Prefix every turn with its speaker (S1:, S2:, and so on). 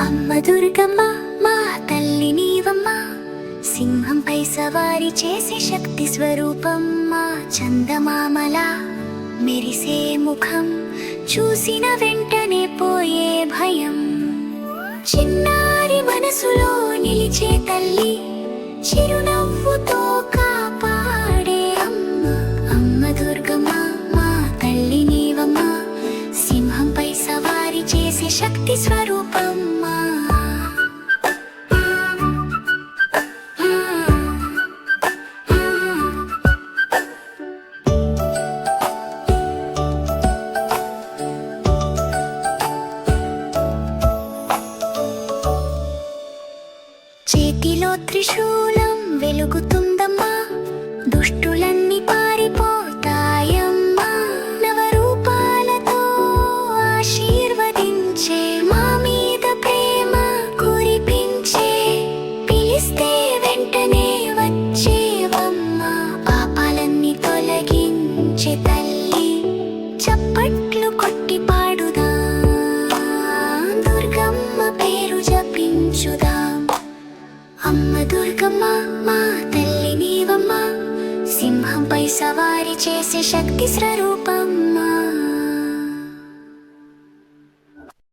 S1: అమ్మ దుర్గమ్మ మా తల్లి నీవమ్మ, సింహంపై సవారి చేసే శక్తి స్వరూపమ్మ. చందమామలా మెరిసే ముఖం చూసిన వెంటనే పోయే భయం. చిన్నారి మనసులో నిలిచే తల్లి, చిరునవ్వుతో కాపాడే అమ్మ. అమ్మ దుర్గమ్మ మా తల్లి నీవమ్మ, సింహంపై సవారి చేసే శక్తి స్వరూపమ్మ. చేతిలో త్రిశూలం వెలుగుతుందమ్మా, దుష్టులన్నీ పారిపోతాయమ్మా. నవరూపాలతో ఆశీర్వదించే, మా మీద ప్రేమ కురిపించే, పిలిస్తే వెంటనే వచ్చేవమ్మా. పాపాలన్నీ తొలగించే తల్లి, చప్పట్లు కొట్టి పాడుదా, దుర్గమ్మ పేరు జపించుదా. అమ్మ దుర్గమ్మ మా తల్లి నీవమ్మ, సింహంపై సవారి చేసే శక్తి స్వరూపమ్మ.